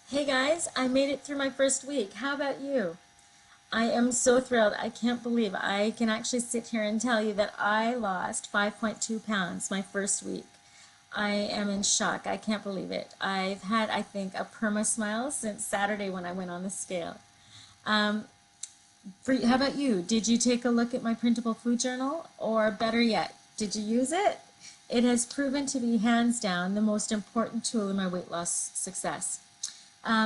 Hey guys, I made it through my first week. How about you? I am so thrilled. I can't believe I can actually sit here and tell you that I lost 5.2 pounds my first week. I am in shock. I can't believe it. I've had, I think, a perma smile since Saturday when I went on the scale. Um, how about you? Did you take a look at my printable food journal? Or better yet, did you use it? It has proven to be hands down the most important tool in my weight loss success.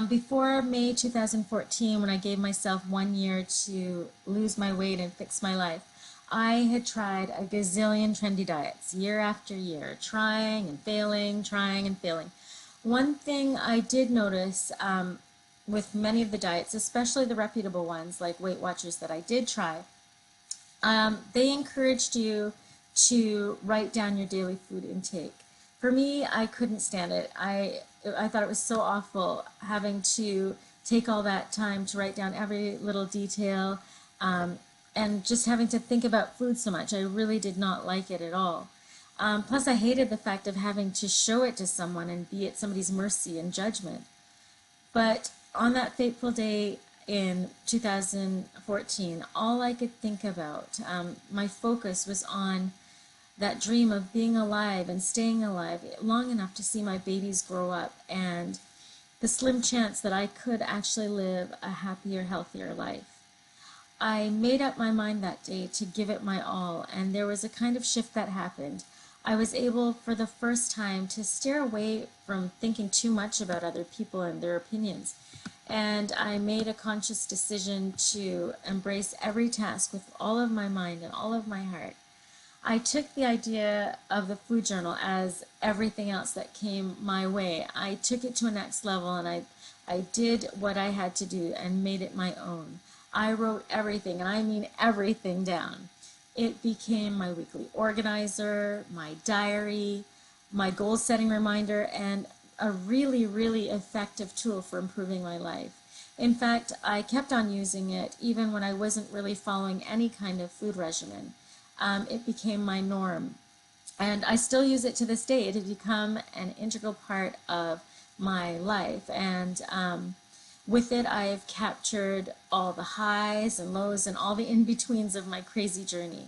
Before May 2014, when I gave myself 1 year to lose my weight and fix my life, I had tried a gazillion trendy diets year after year, trying and failing. One thing I did notice with many of the diets, especially the reputable ones like Weight Watchers that I did try, they encouraged you to write down your daily food intake. For me, I couldn't stand it. I thought it was so awful having to take all that time to write down every little detail, and just having to think about food so much. I really did not like it at all. Plus, I hated the fact of having to show it to someone and be at somebody's mercy and judgment. But on that fateful day in 2014, all I could think about, my focus was on that dream of being alive and staying alive long enough to see my babies grow up and the slim chance that I could actually live a happier, healthier life. I made up my mind that day to give it my all, and there was a kind of shift that happened. I was able for the first time to steer away from thinking too much about other people and their opinions. And I made a conscious decision to embrace every task with all of my mind and all of my heart. I took the idea of the food journal as everything else that came my way. I took it to a next level, and I did what I had to do and made it my own. I wrote everything, and I mean everything, down. It became my weekly organizer, my diary, my goal setting reminder, and a really, really effective tool for improving my life. In fact, I kept on using it even when I wasn't really following any kind of food regimen. It became my norm. And I still use it to this day. It has become an integral part of my life. And with it, I have captured all the highs and lows and all the in-betweens of my crazy journey.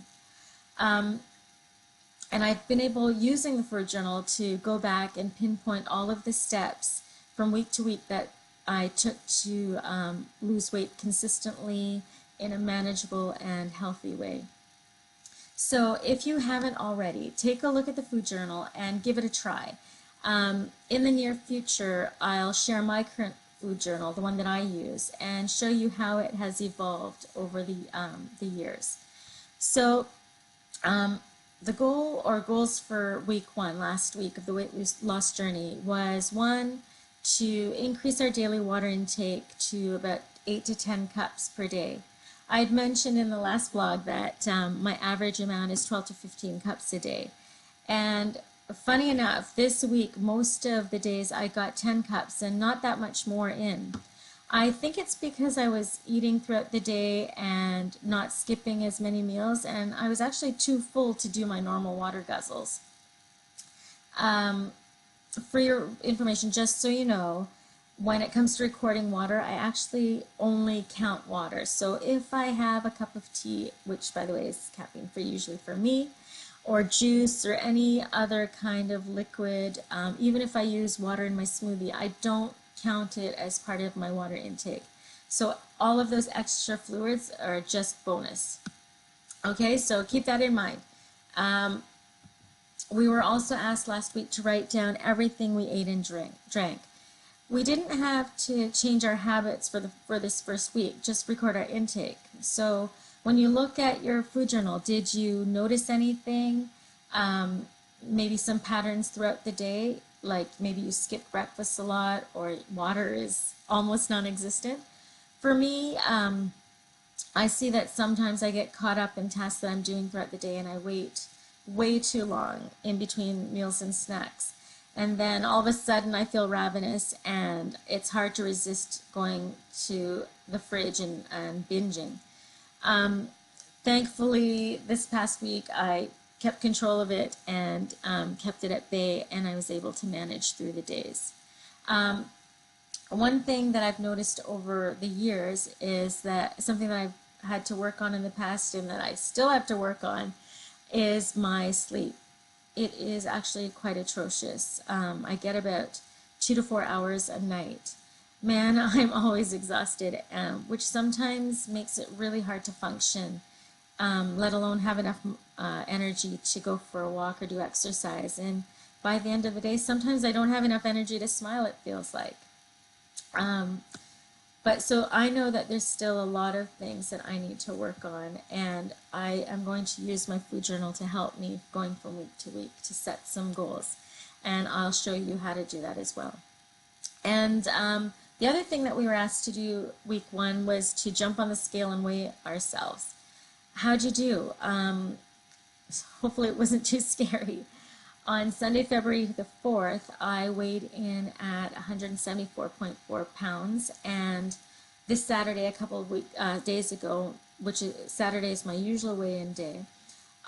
Um, and I've been able, using the food journal, to go back and pinpoint all of the steps from week to week that I took to lose weight consistently in a manageable and healthy way. So if you haven't already, take a look at the food journal and give it a try. In the near future, I'll share my current food journal, the one that I use, and show you how it has evolved over the years. So the goal or goals for week one, last week of the weight loss journey, was one, to increase our daily water intake to about 8 to 10 cups per day. I had mentioned in the last blog that my average amount is 12 to 15 cups a day. And funny enough, this week, most of the days I got 10 cups and not that much more in. I think it's because I was eating throughout the day and not skipping as many meals, and I was actually too full to do my normal water guzzles. For your information, just so you know, when it comes to recording water, I actually only count water. So if I have a cup of tea, which by the way is caffeine free usually for me, or juice or any other kind of liquid, even if I use water in my smoothie, I don't count it as part of my water intake. So all of those extra fluids are just bonus. Okay, so keep that in mind. We were also asked last week to write down everything we ate and drank. We didn't have to change our habits for this first week, just record our intake. So when you look at your food journal, did you notice anything? Maybe some patterns throughout the day, like maybe you skip breakfast a lot or water is almost non-existent. For me, I see that sometimes I get caught up in tasks that I'm doing throughout the day and I wait way too long in between meals and snacks. And then all of a sudden I feel ravenous and it's hard to resist going to the fridge and binging. Thankfully, this past week I kept control of it and kept it at bay, and I was able to manage through the days. One thing that I've noticed over the years is that something that I've had to work on in the past and that I still have to work on is my sleep. It is actually quite atrocious. I get about 2 to 4 hours a night. Man, I'm always exhausted, which sometimes makes it really hard to function, let alone have enough energy to go for a walk or do exercise. And by the end of the day, sometimes I don't have enough energy to smile, it feels like. Um, but so I know that there's still a lot of things that I need to work on, and I am going to use my food journal to help me going from week to week to set some goals. And I'll show you how to do that as well. And the other thing that we were asked to do week 1 was to jump on the scale and weigh ourselves. How'd you do? Hopefully it wasn't too scary. On Sunday, February the 4th, I weighed in at 174.4 pounds, and this Saturday, a couple of days ago, which is Saturday is my usual weigh-in day,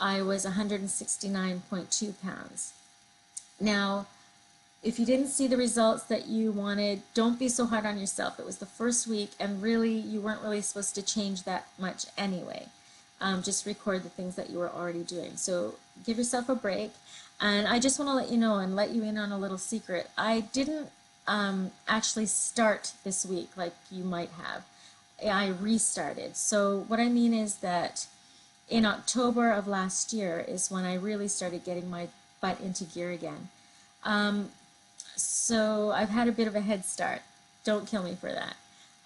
I was 169.2 pounds. Now, if you didn't see the results that you wanted, don't be so hard on yourself. It was the first week, and really, you weren't really supposed to change that much anyway. Just record the things that you were already doing. So give yourself a break. And I just want to let you know and let you in on a little secret. I didn't actually start this week like you might have. I restarted. So what I mean is that in October of last year is when I really started getting my butt into gear again. So I've had a bit of a head start. Don't kill me for that.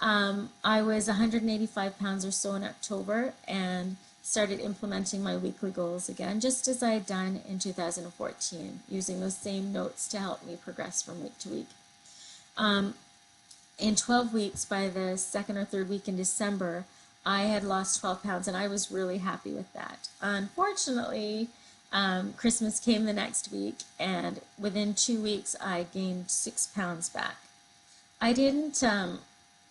I was 185 pounds or so in October and started implementing my weekly goals again, just as I had done in 2014, using those same notes to help me progress from week to week. In 12 weeks, by the second or third week in December, I had lost 12 pounds, and I was really happy with that. Unfortunately, Christmas came the next week, and within 2 weeks, I gained 6 pounds back. I didn't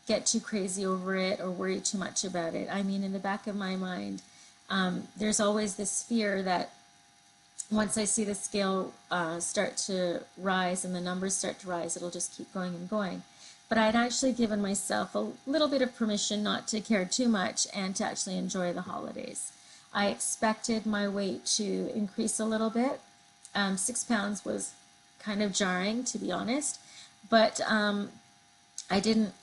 get too crazy over it or worry too much about it. I mean, in the back of my mind, there's always this fear that once I see the scale start to rise and the numbers start to rise, it'll just keep going and going. But I'd actually given myself a little bit of permission not to care too much and to actually enjoy the holidays. I expected my weight to increase a little bit. 6 pounds was kind of jarring, to be honest, but I didn't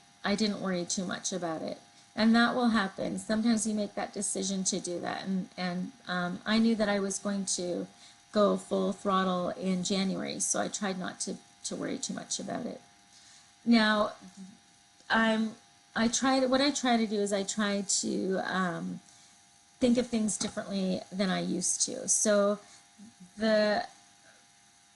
worry too much about it. And that will happen. Sometimes you make that decision to do that. And I knew that I was going to go full throttle in January, so I tried not to worry too much about it. Now, what I try to do is I try to think of things differently than I used to. So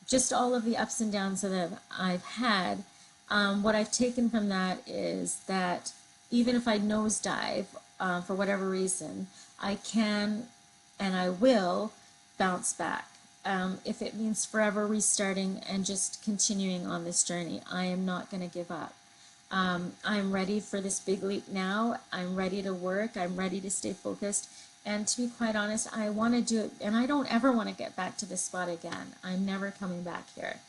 just all of the ups and downs that I've had, what I've taken from that is that even if I nosedive for whatever reason, I can and I will bounce back. If it means forever restarting and just continuing on this journey, I am not going to give up. I'm ready for this big leap now. I'm ready to work. I'm ready to stay focused. And to be quite honest, I want to do it, and I don't ever want to get back to this spot again. I'm never coming back here.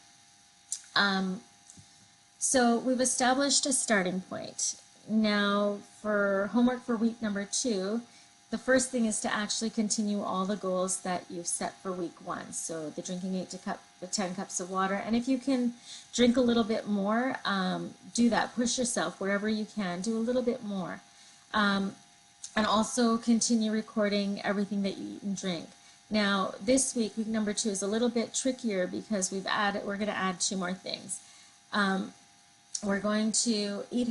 So we've established a starting point. Now, for homework for week number 2, the first thing is to actually continue all the goals that you've set for week 1. So the drinking 10 cups of water. And if you can drink a little bit more, do that. Push yourself wherever you can. Do a little bit more. And also continue recording everything that you eat and drink. Now, this week, week number 2, is a little bit trickier because we're going to add 2 more things. We're going to eat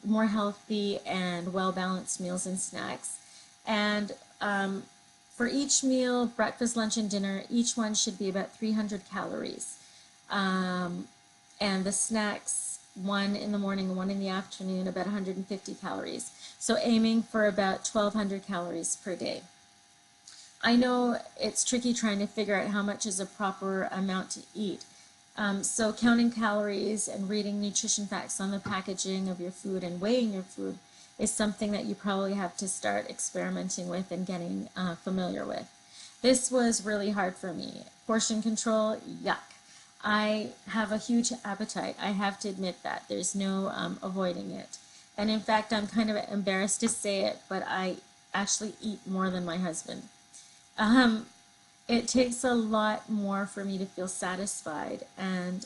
more healthy and well-balanced meals and snacks. And for each meal, breakfast, lunch, and dinner, each one should be about 300 calories. And the snacks, one in the morning and one in the afternoon, about 150 calories. So aiming for about 1,200 calories per day. I know it's tricky trying to figure out how much is a proper amount to eat. So counting calories and reading nutrition facts on the packaging of your food and weighing your food is something that you probably have to start experimenting with and getting familiar with. This was really hard for me. Portion control, yuck. I have a huge appetite. I have to admit that. There's no avoiding it. And in fact, I'm kind of embarrassed to say it, but I actually eat more than my husband. Um, it takes a lot more for me to feel satisfied, and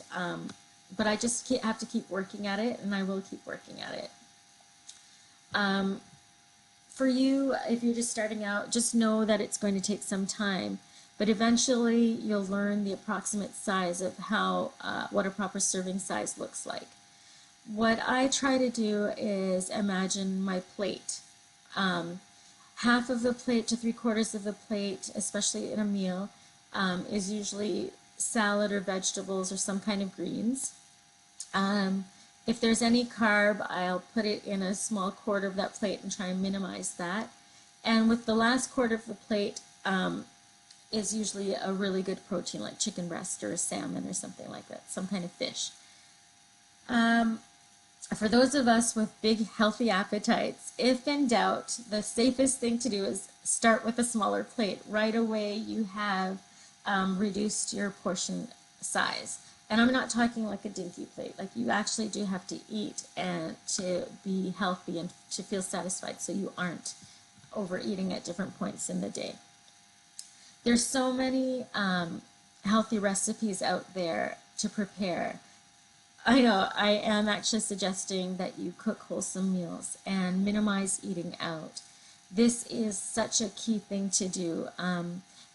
but I just have to keep working at it, and I will keep working at it. Um, for you, if you're just starting out, just know that it's going to take some time, but eventually you'll learn the approximate size of how what a proper serving size looks like. What I try to do is imagine my plate. Um, Half of the plate to three-quarters of the plate, especially in a meal, is usually salad or vegetables or some kind of greens. Um, if there's any carb, I'll put it in a small quarter of that plate and try and minimize that. And with the last quarter of the plate is usually a really good protein, like chicken breast or salmon or something like that, some kind of fish. Um, for those of us with big, healthy appetites, if in doubt, the safest thing to do is start with a smaller plate. Right away, you have reduced your portion size. And I'm not talking like a dinky plate. Like, you actually do have to eat and to be healthy and to feel satisfied, so you aren't overeating at different points in the day. There's so many healthy recipes out there to prepare. I know, I am actually suggesting that you cook wholesome meals and minimize eating out. This is such a key thing to do,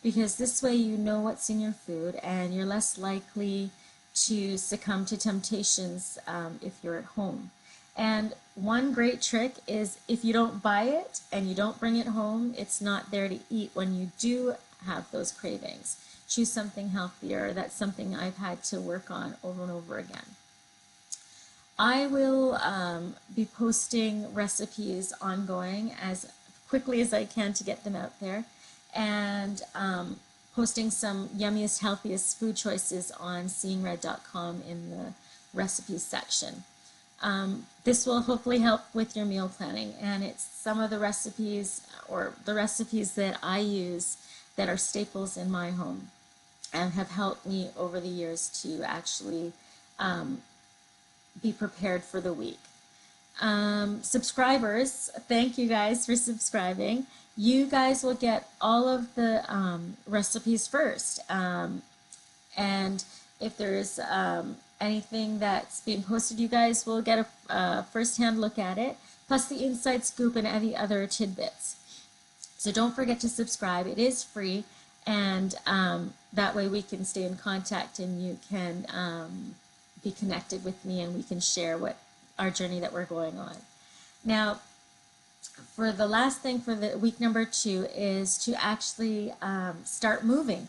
because this way you know what's in your food and you're less likely to succumb to temptations if you're at home. And one great trick is, if you don't buy it and you don't bring it home, it's not there to eat when you do have those cravings. Choose something healthier. That's something I've had to work on over and over again. I will be posting recipes ongoing as quickly as I can to get them out there, and posting some yummiest, healthiest food choices on SeeingRred.com in the recipes section. This will hopefully help with your meal planning, and it's some of the recipes, or the recipes that I use, that are staples in my home and have helped me over the years to actually be prepared for the week. Subscribers, thank you guys for subscribing. You guys will get all of the recipes first. And if there's anything that's being posted, you guys will get a first-hand look at it, plus the inside scoop and any other tidbits. So don't forget to subscribe. It is free, and that way we can stay in contact, and you can be connected with me, and we can share what our journey that we're going on. Now, for the last thing for the week number 2 is to actually start moving.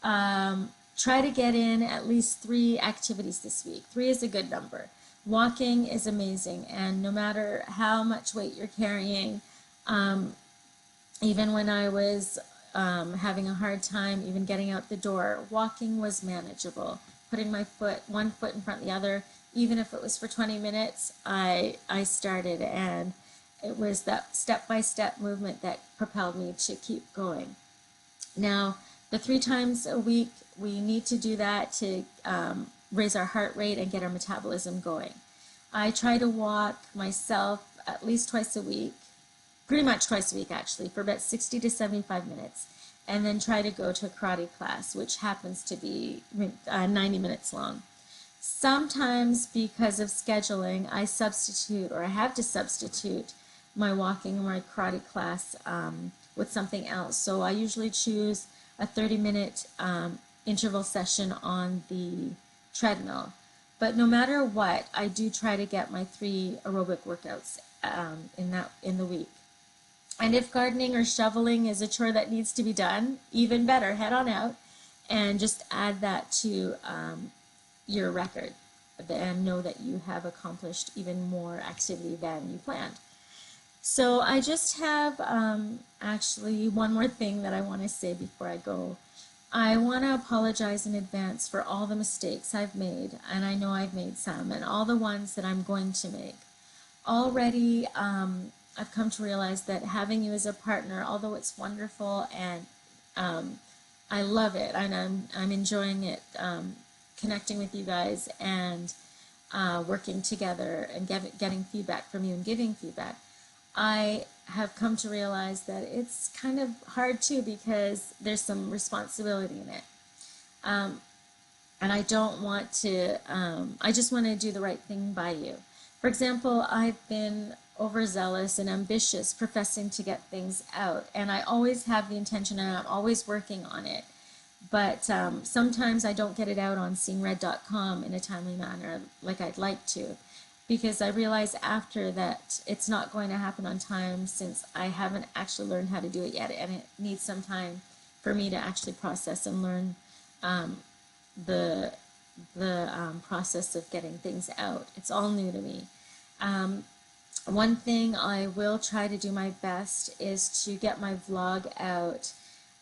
Try to get in at least 3 activities this week. 3 is a good number. Walking is amazing, and no matter how much weight you're carrying, even when I was having a hard time even getting out the door, walking was manageable. Putting my one foot in front of the other, even if it was for 20 minutes, I started, and it was that step-by-step movement that propelled me to keep going. Now, the 3 times a week, we need to do that to raise our heart rate and get our metabolism going. I try to walk myself at least twice a week, pretty much twice a week actually, for about 60 to 75 minutes. And then try to go to a karate class, which happens to be 90 minutes long. Sometimes, because of scheduling, I substitute, or I have to substitute, my walking or my karate class with something else. So I usually choose a 30-minute interval session on the treadmill. But no matter what, I do try to get my 3 aerobic workouts in the week. And if gardening or shoveling is a chore that needs to be done, even better, head on out and just add that to your record, and know that you have accomplished even more activity than you planned. So I just have actually one more thing that I want to say before I go. I want to apologize in advance for all the mistakes I've made, and I know I've made some, and all the ones that I'm going to make. Already, I've come to realize that having you as a partner, although it's wonderful and I love it, and I'm enjoying it connecting with you guys and working together and getting feedback from you and giving feedback, I have come to realize that it's kind of hard too because there's some responsibility in it. And I don't want to, I just want to do the right thing by you. For example, I've been overzealous and ambitious professing to get things out, and I always have the intention and I'm always working on it. But sometimes I don't get it out on SeeingRred.com in a timely manner like I'd like to, because I realize after that it's not going to happen on time since I haven't actually learned how to do it yet, and it needs some time for me to actually process and learn the process of getting things out. It's all new to me. One thing I will try to do my best is to get my vlog out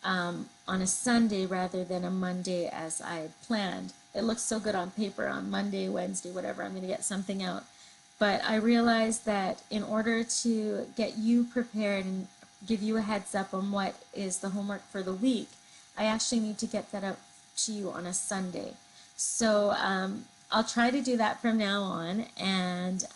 on a Sunday rather than a Monday as I had planned. It looks so good on paper on Monday, Wednesday, whatever, I'm going to get something out. But I realized that in order to get you prepared and give you a heads up on what is the homework for the week, I actually need to get that out to you on a Sunday. So I'll try to do that from now on, and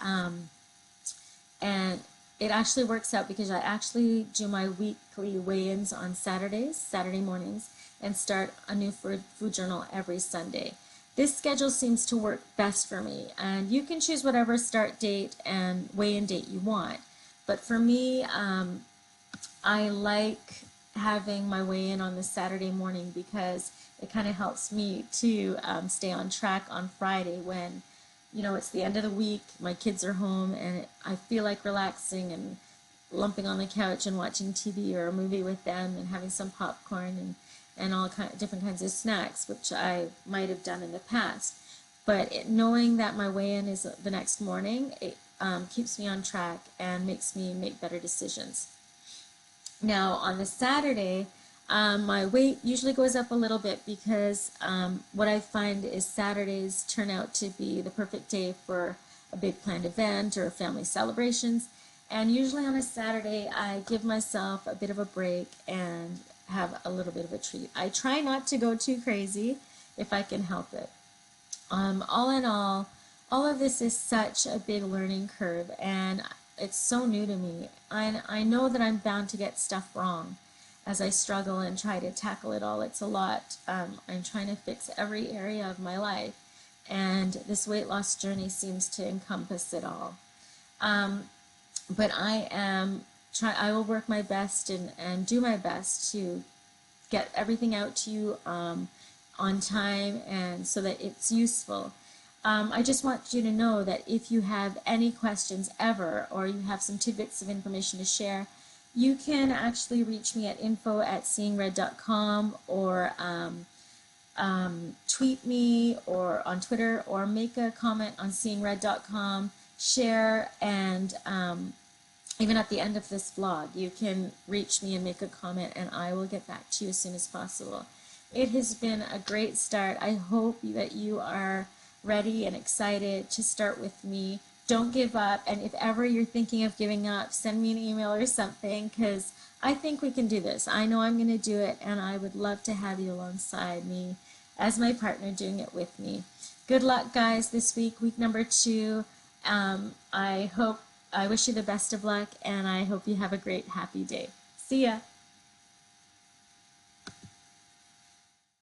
it actually works out because I actually do my weekly weigh-ins on Saturday mornings, and start a new food journal every Sunday. This schedule seems to work best for me, and you can choose whatever start date and weigh-in date you want. But for me, I like having my weigh-in on the Saturday morning because it kind of helps me to stay on track on Friday when, you know, it's the end of the week, my kids are home, and I feel like relaxing and lumping on the couch and watching TV or a movie with them and having some popcorn and all different kinds of snacks, which I might have done in the past. But knowing that my weigh-in is the next morning, it keeps me on track and makes me make better decisions. Now, on the Saturday, my weight usually goes up a little bit because what I find is Saturdays turn out to be the perfect day for a big planned event or family celebrations. And usually on a Saturday, I give myself a bit of a break and have a little bit of a treat. I try not to go too crazy if I can help it. All in all of this is such a big learning curve, and it's so new to me. I know that I'm bound to get stuff wrong as I struggle and try to tackle it all. It's a lot. I'm trying to fix every area of my life, and this weight loss journey seems to encompass it all. But I will work my best and do my best to get everything out to you on time and so that it's useful. I just want you to know that if you have any questions ever, or you have some tidbits of information to share, you can actually reach me at info@SeeingRred.com, or tweet me or on Twitter, or make a comment on SeeingRred.com, share, and even at the end of this vlog, you can reach me and make a comment, and I will get back to you as soon as possible. It has been a great start. I hope that you are ready and excited to start with me. Don't give up, and if ever you're thinking of giving up, send me an email or something, because I think we can do this. I know I'm going to do it, and I would love to have you alongside me as my partner doing it with me. Good luck, guys, this week, week number 2. I wish you the best of luck, and I hope you have a great, happy day. See ya.